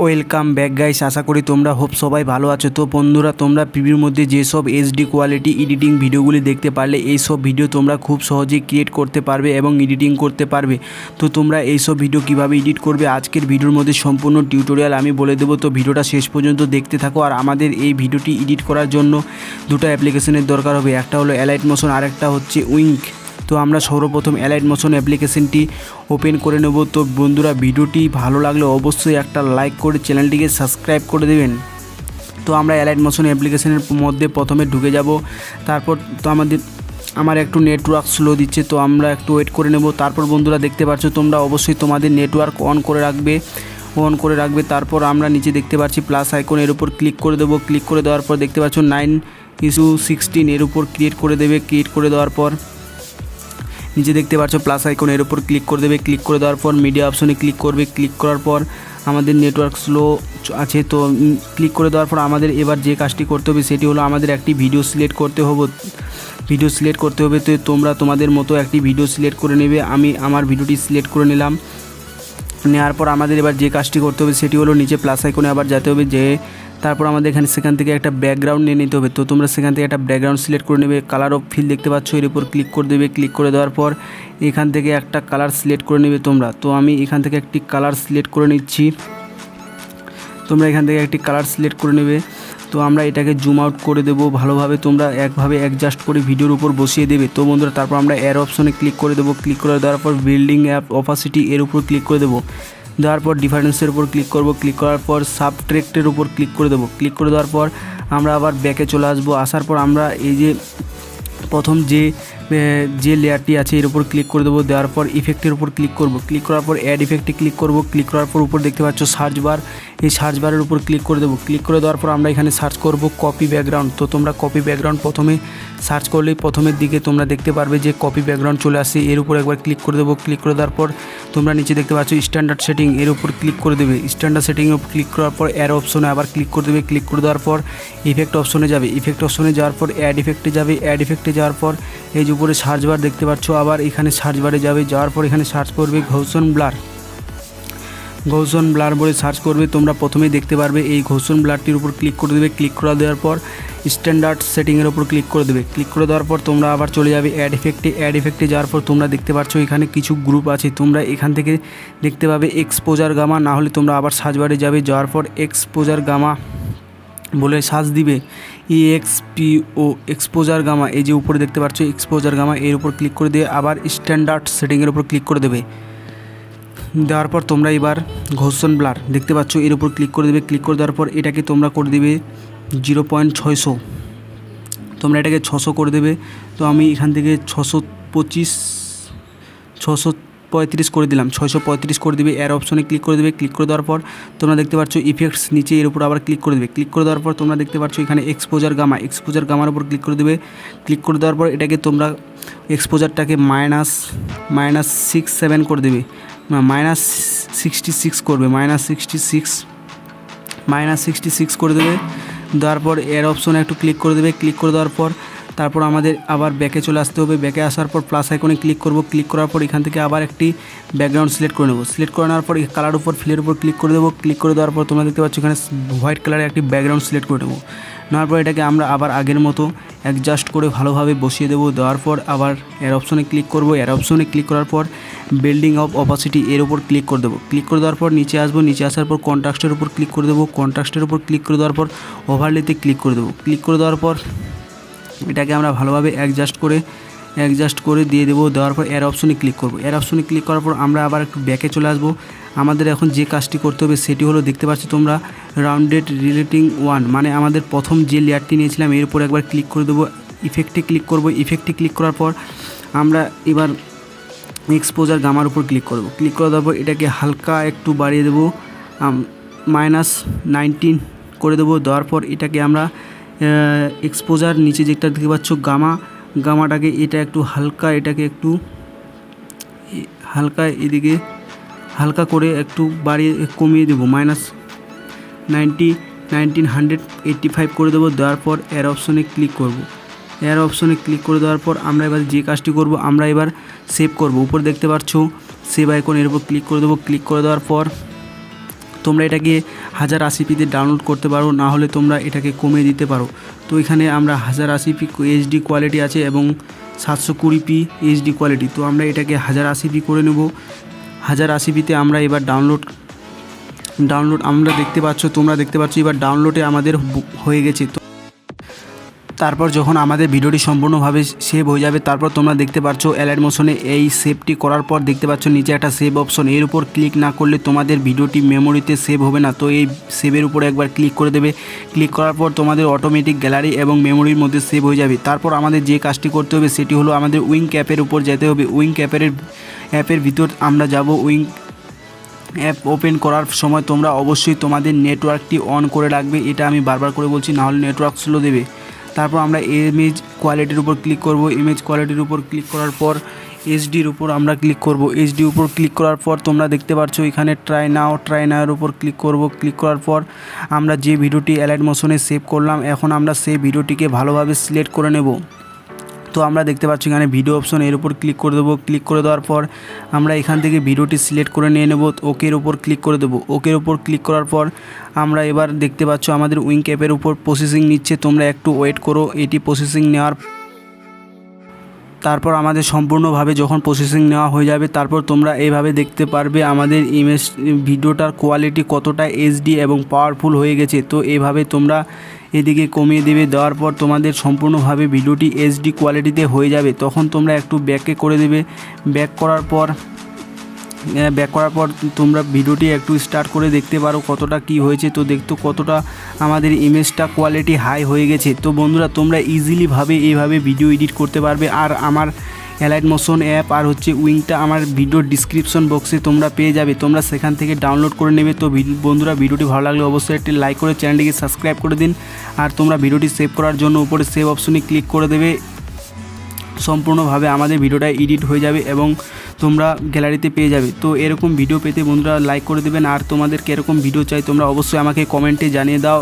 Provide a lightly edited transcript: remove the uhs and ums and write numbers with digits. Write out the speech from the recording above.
Welcome back guys, আশা করি তোমরা সবাই ভালো আছো। তো বন্ধুরা, তোমরা প্রিভিউর মধ্যে যেসব এইচডি কোয়ালিটি এডিটিং ভিডিওগুলি দেখতে পারলে এই সব ভিডিও তোমরা খুব সহজেই ক্রিয়েট করতে পারবে এবং এডিটিং করতে পারবে। তো তোমরা এই সব ভিডিও কিভাবে এডিট করবে আজকের ভিডিওর মধ্যে সম্পূর্ণ টিউটোরিয়াল আমি বলে দেবো। তো ভিডিওটা শেষ পর্যন্ত দেখতে থাকো। আর আমাদের এই ভিডিওটি এডিট করার জন্য দুটো অ্যাপ্লিকেশনের দরকার হবে, একটা হলো অ্যালাইট মোশন আর একটা হচ্ছে উইঙ্ক। তো আমরা সর্বপ্রথম অ্যালাইট মোশন অ্যাপ্লিকেশনটি ওপেন করে নেব। তো বন্ধুরা, ভিডিওটি ভালো লাগলে অবশ্যই একটা লাইক করে চ্যানেলটিকে সাবস্ক্রাইব করে দেবেন। তো আমরা অ্যালাইট মোশন অ্যাপ্লিকেশনের মধ্যে প্রথমে ঢুকে যাব। তারপর তো আমার একটু নেটওয়ার্ক স্লো দিচ্ছে, তো আমরা একটু ওয়েট করে নেব। তারপর বন্ধুরা দেখতে পাচ্ছ, তোমরা অবশ্যই তোমাদের নেটওয়ার্ক অন করে রাখবে। তারপর আমরা নিচে দেখতে পাচ্ছি প্লাস আইকন, এর উপর ক্লিক করে দেবো। ক্লিক করে দেওয়ার পর দেখতে পাচ্ছ 9:16 এর উপর ক্রিয়েট করে দেবে। ক্রিয়েট করে দেওয়ার পর নিচে দেখতে পাচ্ছ প্লাস আইকন, এর উপর ক্লিক করে দেবে। ক্লিক করে দেওয়ার পর মিডিয়া অপশনে ক্লিক করবে। ক্লিক করার পর আমাদের নেটওয়ার্ক স্লো আছে, তো ক্লিক করে দেওয়ার পর আমাদের এবার যে কাজটি করতে হবে সেটি হলো আমাদের একটি ভিডিও সিলেক্ট করতে হবে। তো তোমরা তোমাদের মতো একটি ভিডিও সিলেক্ট করে নেবে। আমি আমার ভিডিওটি সিলেক্ট করে নিলাম। নেওয়ার পর আমাদের এবার যে কাজটি করতে হবে সেটি হলো নিচে প্লাস আইকনে আবার যেতে হবে, তারপর আমাদের সেখান থেকে একটা ব্যাকগ্রাউন্ড নিয়ে নিতে হবে। তো তোমরা সেখান থেকে একটা ব্যাকগ্রাউন্ড সিলেক্ট করে নেবে। কালার অফ ফিল দেখতে পাচ্ছ, এর উপর ক্লিক করে দেবে। ক্লিক করে দেওয়ার পর এখান থেকে একটা কালার সিলেক্ট করে নেবে তোমরা। তো আমি এখান থেকে একটি কালার সিলেক্ট করে নিচ্ছি। তোমরা এখান থেকে একটি কালার সিলেক্ট করে নেবে। তো আমরা এটাকে জুম আউট করে দেবো ভালোভাবে। তোমরা একভাবে অ্যাডজাস্ট করে ভিডিওর উপর বসিয়ে দেবে। তো বন্ধুরা, তারপর আমরা অ্যারো অপশনে ক্লিক করে দেবো। ক্লিক করে দেওয়ার পর বিল্ডিং অ্যাপ অপাসিটি এর উপর ক্লিক করে দেবো। দেওয়ার পর ডিফারেন্সের উপর ক্লিক করব। ক্লিক করার পর সাবট্রেক্টের উপর ক্লিক করে দেবো। ক্লিক করে দেওয়ার পর আমরা আবার ব্যাকে চলে আসবো। আসার পর আমরা এই যে প্রথম যে লেয়ারটি আছে এর উপর ক্লিক করে দেবো। দেওয়ার পর ইফেক্টের উপর ক্লিক করব। ক্লিক করার পর অ্যাড ইফেক্টে ক্লিক করব। ক্লিক করার পর উপর দেখতে পাচ্ছ সার্চ বার, এই সার্চ বারের উপর ক্লিক করে দেবো। ক্লিক করে দেওয়ার পর আমরা এখানে সার্চ করব কপি ব্যাকগ্রাউন্ড। তো তোমরা কপি ব্যাকগ্রাউন্ড প্রথমে সার্চ করলেই প্রথমের দিকে তোমরা দেখতে পারবে যে কপি ব্যাকগ্রাউন্ড চলে আসে। এর উপর একবার ক্লিক করে দেবো। ক্লিক করে দেওয়ার পর তোমরা নিচে দেখতে পাচ্ছ স্ট্যান্ডার্ড সেটিং, এর উপর ক্লিক করে দেবে। স্ট্যান্ডার্ড সেটিংয়ের উপর ক্লিক করার পর অ্যারো অপশনে আবার ক্লিক করে দেবে। ক্লিক করে দেওয়ার পর ইফেক্ট অপশনে যাবে। ইফেক্ট অপশনে যাওয়ার পর অ্যাড ইফেক্টে যাবে। অ্যাড ইফেক্টে যাওয়ার পর এই যে উপরে সার্চ বার দেখতে পাচ্ছ, আবার এখানে সার্চ বারে যাবে। যাওয়ার পর এখানে সার্চ করবে ঘৌষণ ব্লার বলে সার্চ করবে। তোমরা প্রথমেই দেখতে পারবে এই ঘৌষণ ব্লারটির উপর ক্লিক করে দেবে। ক্লিক করে দেওয়ার পর স্ট্যান্ডার্ড সেটিংয়ের উপর ক্লিক করে দেবে। ক্লিক করে দেওয়ার পর তোমরা আবার চলে যাবে অ্যাড ইফেক্টে যাওয়ার পর তোমরা দেখতে পাচ্ছ এখানে কিছু গ্রুপ আছে। তোমরা এখান থেকে দেখতে পাবে এক্সপোজার গামা, না হলে তোমরা আবার সার্চ বারে যাবে। যাওয়ার পর এক্সপোজার গামা বলে সার্চ দিবে। এক্সপোজার গামা, এই যে উপরে দেখতে পাচ্ছ এক্সপোজার গামা, এর উপর ক্লিক করে দিয়ে আবার স্ট্যান্ডার্ড সেটিংয়ের উপর ক্লিক করে দেবে। দেওয়ার পর তোমরা এবার ঘৌষণ ব্লার দেখতে পাচ্ছ, এর উপর ক্লিক করে দেবে। ক্লিক করে দেওয়ার পর এটাকে তোমরা করে দেবে 0.600, তোমরা এটাকে 600 করে দেবে। তো আমি এখান থেকে 635 করে দিলাম, 635 করে দেবে। এর অপশনে ক্লিক করে দেবে। ক্লিক করে দেওয়ার পর তোমরা দেখতে পাচ্ছ ইফেক্টস নিচে, এর উপর আবার ক্লিক করে দেবে। ক্লিক করে দেওয়ার পর তোমরা দেখতে পাচ্ছ এখানে এক্সপোজার গামার উপর ক্লিক করে দেবে। ক্লিক করে দেওয়ার পর এটাকে তোমরা এক্সপোজারটাকে -67 করে দেবে, -66 করবে, -66 করে দেবে। দেওয়ার পর এর অপশনে একটু ক্লিক করে দেবে। ক্লিক করে দেওয়ার পর তারপর আমাদের আবার ব্যাকে চলে আসতে হবে। ব্যাকে আসার পর প্লাস আইকনে ক্লিক করব। ক্লিক করার পর এখান থেকে আবার একটি ব্যাকগ্রাউন্ড সিলেক্ট করে নেব। সিলেক্ট করে নেওয়ার পর কালার উপর ফিলের উপর ক্লিক করে দেবো। ক্লিক করে দেওয়ার পর তোমরা দেখতে পাচ্ছ এখানে হোয়াইট কালারের একটি ব্যাকগ্রাউন্ড সিলেক্ট করে নেবো। নেওয়ার পর এটাকে আমরা আবার আগের মতো অ্যাডজাস্ট করে ভালোভাবে বসিয়ে দেবো। দেওয়ার পর আবার এর অপশনে ক্লিক করব। এর অপশনে ক্লিক করার পর বিল্ডিং অফ অপাসিটি এর উপর ক্লিক করে দেবো। ক্লিক করে দেওয়ার পর নিচে আসবো। নিচে আসার পর কন্ট্রাস্টের উপর ক্লিক করে দেবো। কন্ট্রাস্টের উপর ক্লিক করে দেওয়ার পর ওভারলেতে ক্লিক করে দেবো। ক্লিক করে দেওয়ার পর এটাকে আমরা ভালোভাবে অ্যাডজাস্ট করে দিয়ে দেবো। দেওয়ার পর এর অপশনে ক্লিক করব। এর অপশনে ক্লিক করার পর আমরা আবার একটু ব্যাকে চলে আসবো। আমাদের এখন যে কাজটি করতে হবে সেটি হলো দেখতে পাচ্ছ তোমরা রাউন্ডেড রিলেটিং 1, মানে আমাদের প্রথম যে লেয়ারটি নিয়েছিলাম এর উপর একবার ক্লিক করে দেবো। ইফেক্টে ক্লিক করব। ইফেক্টে ক্লিক করার পর আমরা এবার এক্সপোজার গামার উপর ক্লিক করব। ক্লিক করে দেওয়ার পর এটাকে হালকা একটু বাড়িয়ে দেবো, -19 করে দেবো। দেওয়ার পর এটাকে আমরা এক্সপোজার নিচে যেটা দেখতে পাচ্ছ গামাটাকে এটা একটু হালকা, এটাকে একটু হালকা এদিকে হালকা করে একটু বাড়িয়ে কমিয়ে দেবো, -1985 করে দেবো। দেওয়ার পর এর অপশনে ক্লিক করব। এর অপশনে ক্লিক করে দেওয়ার পর আমরা এবার যে কাজটি করব আমরা এবার সেভ করব। উপরে দেখতে পাচ্ছ সেভ আইকন, এর উপর ক্লিক করে দেবো। ক্লিক করে দেওয়ার পর তোমরা এটাকে 1080pতে ডাউনলোড করতে পারো, না হলে তোমরা এটাকে কমিয়ে দিতে পারো। তো এখানে আমরা 1080p এইচডি কোয়ালিটি আছে এবং 720p এইচডি কোয়ালিটি। তো আমরা এটাকে 1080p করে নেব। 1080pতে আমরা এবার ডাউনলোড আমরা তোমরা দেখতে পাচ্ছ এবার ডাউনলোডে আমাদের হয়ে গেছে। তো তারপর যখন আমাদের ভিডিওটি সম্পূর্ণভাবে সেভ হয়ে যাবে, তারপর তোমরা দেখতে পাচ্ছ অ্যালাইড মোশনে এই সেভটি করার পর দেখতে পাচ্ছ নিচে একটা সেভ অপশন, এর উপর ক্লিক না করলে তোমাদের ভিডিওটি মেমোরিতে সেভ হবে না। তো এই সেভের উপর একবার ক্লিক করে দেবে। ক্লিক করার পর তোমাদের অটোমেটিক গ্যালারি এবং মেমোরির মধ্যে সেভ হয়ে যাবে। তারপর আমাদের যে কাজটি করতে হবে সেটি হলো আমাদের উইঙ্ক অ্যাপের উপর যেতে হবে। উইঙ্ক অ্যাপের ভিতর আমরা যাব। উইঙ্ক অ্যাপ ওপেন করার সময় তোমরা অবশ্যই তোমাদের নেটওয়ার্কটি অন করে রাখবে, এটা আমি বারবার করে বলছি, নাহলে নেটওয়ার্ক স্লো দেবে। তারপর আমরা ইমেজ কোয়ালিটির উপর ক্লিক করব। ইমেজ কোয়ালিটির উপর ক্লিক করার পর এইচডির উপর আমরা ক্লিক করব। এইচডির উপর ক্লিক করার পর তোমরা দেখতে পাচ্ছ এখানে ট্রাই নাওয়ের উপর ক্লিক করব। ক্লিক করার পর আমরা যে ভিডিওটি অ্যালাইড মোশনে সেভ করলাম, এখন আমরা সেই ভিডিওটিকে ভালোভাবে সিলেক্ট করে নেব। তো আমরা দেখতে পাচ্ছি এখানে ভিডিও অপশন, এর উপর ক্লিক করে দেবো। ক্লিক করে দেওয়ার পর আমরা এখান থেকে ভিডিওটি সিলেক্ট করে নিয়ে নেব। ওকের উপর ক্লিক করে দেবো। ওকের উপর ক্লিক করার পর আমরা এবার দেখতে পাচ্ছ আমাদের উইঙ্ক অ্যাপের উপর প্রসেসিং নিচ্ছে, তোমরা একটু ওয়েট করো। এটি প্রসেসিং নেওয়ার তারপর আমাদের সম্পূর্ণভাবে যখন প্রসেসিং নেওয়া হয়ে যাবে, তারপর তোমরা এইভাবে দেখতে পারবে আমাদের ভিডিওটার কোয়ালিটি কতটা এইচডি এবং পাওয়ারফুল হয়ে গেছে। তো এইভাবে তোমরা এদিকে কমিয়ে দেবে। দেওয়ার পর তোমাদের সম্পূর্ণভাবে ভিডিওটি এইচডি কোয়ালিটিতে হয়ে যাবে। তখন তোমরা একটু ব্যাকে করে দেবে। ব্যাক করার পর তোমরা ভিডিওটি একটু স্টার্ট করে দেখতে পারো কতটা কি হয়েছে। তো দেখতো কতটা আমাদের ইমেজটা কোয়ালিটি হাই হয়ে গেছে। তো বন্ধুরা তোমরা ইজিলিভাবে এইভাবে ভিডিও এডিট করতে পারবে। আর আমার অ্যালাইড মোশন অ্যাপ আর উইঙ্কটা আমার ভিডিওর ডিসক্রিপশন বক্সে তোমরা পেয়ে যাবে, তোমরা সেখান থেকে ডাউনলোড করে নেবে। তো বন্ধুরা ভিডিওটি ভালো লাগলে অবশ্যই একটি লাইক করে চ্যানেলটিকে সাবস্ক্রাইব করে দিন। আর তোমরা ভিডিওটি সেভ করার জন্য উপরে সেভ অপশনে ক্লিক করে দেবে। সম্পূর্ণভাবে আমাদের ভিডিওটা এডিট হয়ে যাবে এবং তোমরা গ্যালারিতে পেয়ে যাবে। তো এরকম ভিডিও পেতে বন্ধুরা লাইক করে দেবেন। আর তোমাদেরকে এরকম ভিডিও চাই তোমরা অবশ্যই আমাকে কমেন্টে জানিয়ে দাও।